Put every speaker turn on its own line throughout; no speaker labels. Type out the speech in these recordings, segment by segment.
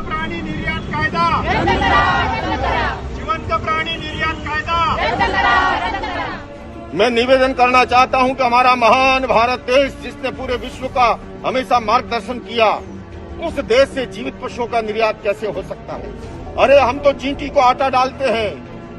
प्राणी निर्यात कायदा, जिवंत प्राणी निर्यात कायदा। मैं निवेदन करना चाहता हूं कि हमारा महान भारत देश, जिसने पूरे विश्व का हमेशा मार्गदर्शन किया, उस देश से जीवित पशुओं का निर्यात कैसे हो सकता है? अरे हम तो चींटी को आटा डालते हैं,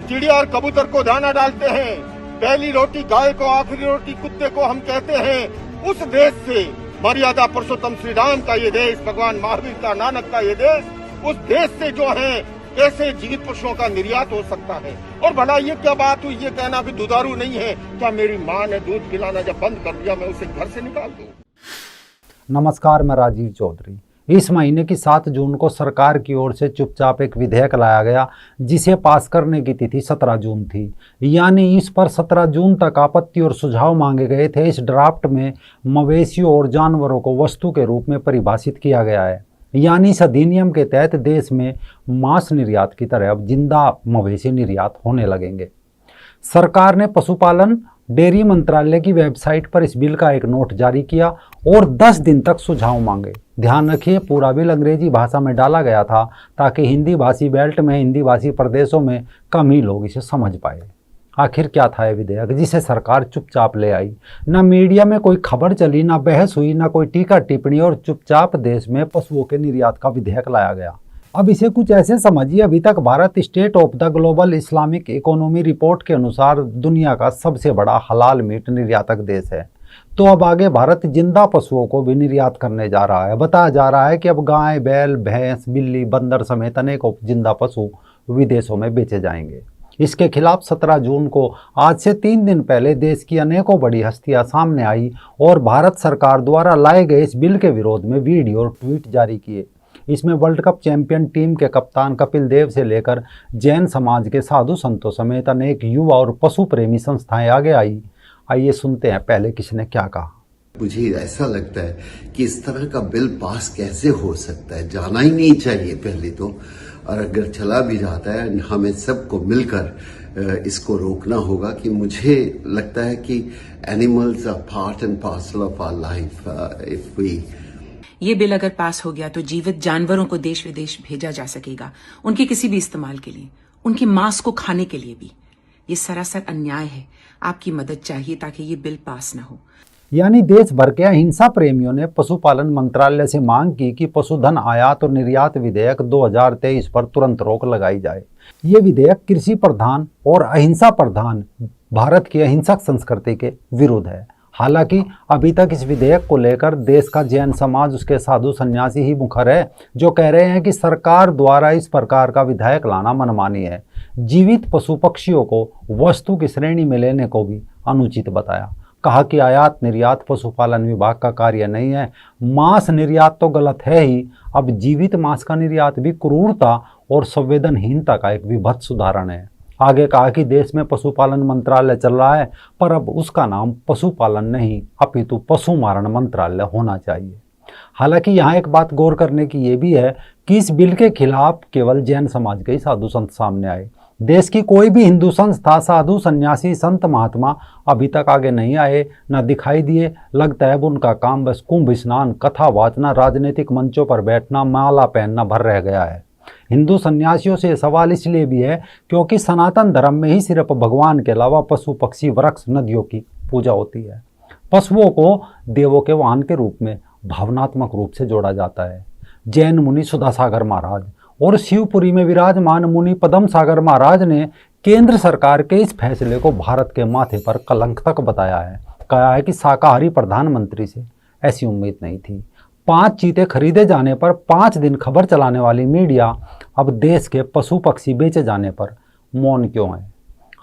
चिड़िया और कबूतर को दाना डालते हैं, पहली रोटी गाय को, आखिरी रोटी कुत्ते को हम कहते हैं। उस देश से, मर्यादा पुरुषोत्तम श्री राम का ये देश, भगवान महावीर का, नानक का ये देश, उस देश से जो है कैसे जीवित पशुओं का निर्यात हो सकता है? और भला ये क्या बात हुई, ये कहना कि दुधारू नहीं है? क्या मेरी माँ ने दूध पिलाना जब बंद कर दिया, मैं उसे घर से निकाल दूं?
नमस्कार, मैं राजीव चौधरी। इस महीने की 7 जून को सरकार की ओर से चुपचाप एक विधेयक लाया गया, जिसे पास करने की तिथि 17 जून थी। यानी इस पर 17 जून तक आपत्ति और सुझाव मांगे गए थे। इस ड्राफ्ट में मवेशियों और जानवरों को वस्तु के रूप में परिभाषित किया गया है। यानी इस अधिनियम के तहत देश में मांस निर्यात की तरह अब जिंदा मवेशी निर्यात होने लगेंगे। सरकार ने पशुपालन डेयरी मंत्रालय की वेबसाइट पर इस बिल का एक नोट जारी किया और 10 दिन तक सुझाव मांगे। ध्यान रखिए, पूरा बिल अंग्रेजी भाषा में डाला गया था ताकि हिंदी भाषी बेल्ट में, हिंदी भाषी प्रदेशों में कम ही लोग इसे समझ पाए। आखिर क्या था यह विधेयक जिसे सरकार चुपचाप ले आई? ना मीडिया में कोई खबर चली, ना बहस हुई, ना कोई टीका टिप्पणी, और चुपचाप देश में पशुओं के निर्यात का विधेयक लाया गया। अब इसे कुछ ऐसे समझिए, अभी तक Bharat state of the global Islamic economy report के अनुसार दुनिया का सबसे बड़ा हलाल मीट निर्यातक देश है। तो अब आगे भारत जिंदा पशुओं को भी निर्यात करने जा रहा है। बताया जा रहा है कि अब गाय, बैल, भैंस, बिल्ली, बंदर समेत अनेकों जिंदा पशु विदेशों में बेचे जाएंगे। इसके खिलाफ 17 जून को, आज से 3 दिन पहले, देश की अनेकों बड़ी हस्तियां सामने आई और भारत सरकार द्वारा लाए गए इस बिल के विरोध में वीडियो और ट्वीट जारी किए। इसमें वर्ल्ड कप चैंपियन टीम के कप्तान कपिल देव से लेकर जैन समाज के साधु संतों समेत अनेक युवा और पशु प्रेमी संस्थाएं आगे आई। आइए सुनते हैं पहले किसने क्या कहा।
मुझे ऐसा लगता है कि इस तरह का बिल पास कैसे हो सकता है, जाना ही नहीं चाहिए पहले तो, और अगर चला भी जाता है हमें सबको मिलकर इसको रोकना होगा। कि मुझे लगता है कि animals are part and parcel of our life. If we
ये बिल अगर पास हो गया तो जीवित जानवरों को देश विदेश भेजा जा सकेगा, उनके किसी भी इस्तेमाल के लिए, उनके मांस को खाने के लिए भी। ये सरासर अन्याय है। आपकी मदद चाहिए ताकि ये बिल पास न हो।
यानी देश भर के अहिंसा प्रेमियों ने पशुपालन मंत्रालय से मांग की कि पशुधन आयात और निर्यात विधेयक 2023 पर तुरंत रोक लगाई जाए। ये विधेयक कृषि प्रधान और अहिंसा प्रधान भारत की अहिंसक संस्कृति के विरुद्ध है। हालांकि अभी तक इस विधेयक को लेकर देश का जैन समाज, उसके साधु सन्यासी ही मुखर है, जो कह रहे हैं कि सरकार द्वारा इस प्रकार का विधेयक लाना मनमानी है। जीवित पशु पक्षियों को वस्तु की श्रेणी में लेने को भी अनुचित बताया। कहा कि आयात निर्यात पशुपालन विभाग का कार्य नहीं है। मांस निर्यात तो गलत है ही, अब जीवित मांस का निर्यात भी क्रूरता और संवेदनहीनता का एक विभत्स उदाहरण है। आगे कहा कि देश में पशुपालन मंत्रालय चल रहा है, पर अब उसका नाम पशुपालन नहीं अपितु पशु मारण मंत्रालय होना चाहिए। हालांकि यहाँ एक बात गौर करने की ये भी है कि इस बिल के खिलाफ केवल जैन समाज के ही साधु संत सामने आए। देश की कोई भी हिंदू संस्था, साधु सन्यासी, संत महात्मा अभी तक आगे नहीं आए, न दिखाई दिए। लगता है उनका काम बस कुंभ स्नान, कथा वाचना, राजनीतिक मंचों पर बैठना, माला पहनना भर रह गया है। हिंदू सन्यासियों से सवाल इसलिए भी है क्योंकि सनातन धर्म में ही सिर्फ भगवान के अलावा पशु, पक्षी, वृक्ष, नदियों की पूजा होती है। पशुओं को देवों के वाहन के रूप में भावनात्मक रूप से जोड़ा जाता है। जैन मुनि सुधासागर महाराज और शिवपुरी में विराजमान मुनि पद्म सागर महाराज ने केंद्र सरकार के इस फैसले को भारत के माथे पर कलंक तक बताया है। कहा है कि शाकाहारी प्रधानमंत्री से ऐसी उम्मीद नहीं थी। 5 चीते खरीदे जाने पर 5 दिन खबर चलाने वाली मीडिया अब देश के पशु पक्षी बेचे जाने पर मौन क्यों है?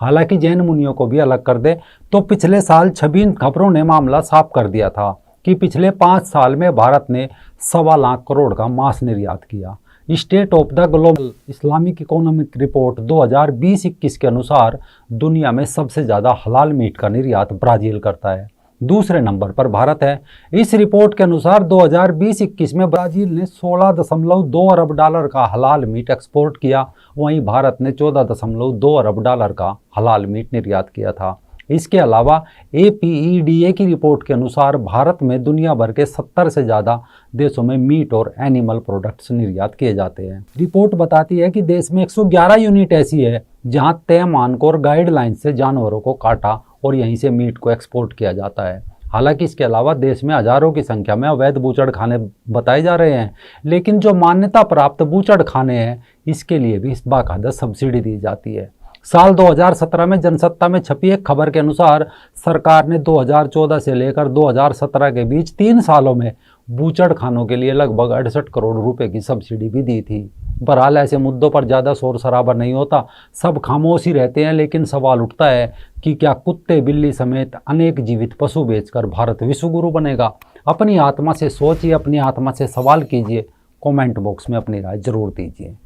हालांकि जैन मुनियों को भी अलग कर दे तो पिछले साल 26 खबरों ने मामला साफ कर दिया था कि पिछले 5 साल में भारत ने 1.25 लाख करोड़ का मांस निर्यात किया। State of the global Islamic economic report 2020-21 के अनुसार दुनिया में सबसे ज़्यादा हलाल मीट का निर्यात ब्राज़ील करता है। दूसरे नंबर पर भारत है। इस रिपोर्ट के अनुसार 2020-21 में ब्राज़ील ने $16.2 अरब का हलाल मीट एक्सपोर्ट किया, वहीं भारत ने $14.2 अरब का हलाल मीट निर्यात किया था। इसके अलावा APEDA की रिपोर्ट के अनुसार भारत में दुनिया भर के 70 से ज़्यादा देशों में मीट और एनिमल प्रोडक्ट्स निर्यात किए जाते हैं। रिपोर्ट बताती है कि देश में 111 यूनिट ऐसी है जहां तय मानकों और गाइडलाइन से जानवरों को काटा और यहीं से मीट को एक्सपोर्ट किया जाता है। हालांकि इसके अलावा देश में हजारों की संख्या में अवैध बूचड़ खाने बताए जा रहे हैं, लेकिन जो मान्यता प्राप्त बूचड़ खाने हैं इसके लिए भी बाकायदा सब्सिडी दी जाती है। साल 2017 में जनसत्ता में छपी एक खबर के अनुसार सरकार ने 2014 से लेकर 2017 के बीच 3 सालों में बूचड़ खानों के लिए लगभग 68 करोड़ रुपए की सब्सिडी भी दी थी। बहरहाल ऐसे मुद्दों पर ज़्यादा शोर शराबा नहीं होता, सब खामोश ही रहते हैं, लेकिन सवाल उठता है कि क्या कुत्ते बिल्ली समेत अनेक जीवित पशु बेचकर भारत विश्वगुरु बनेगा? अपनी आत्मा से सोचिए, अपनी आत्मा से सवाल कीजिए, कमेंट बॉक्स में अपनी राय जरूर दीजिए।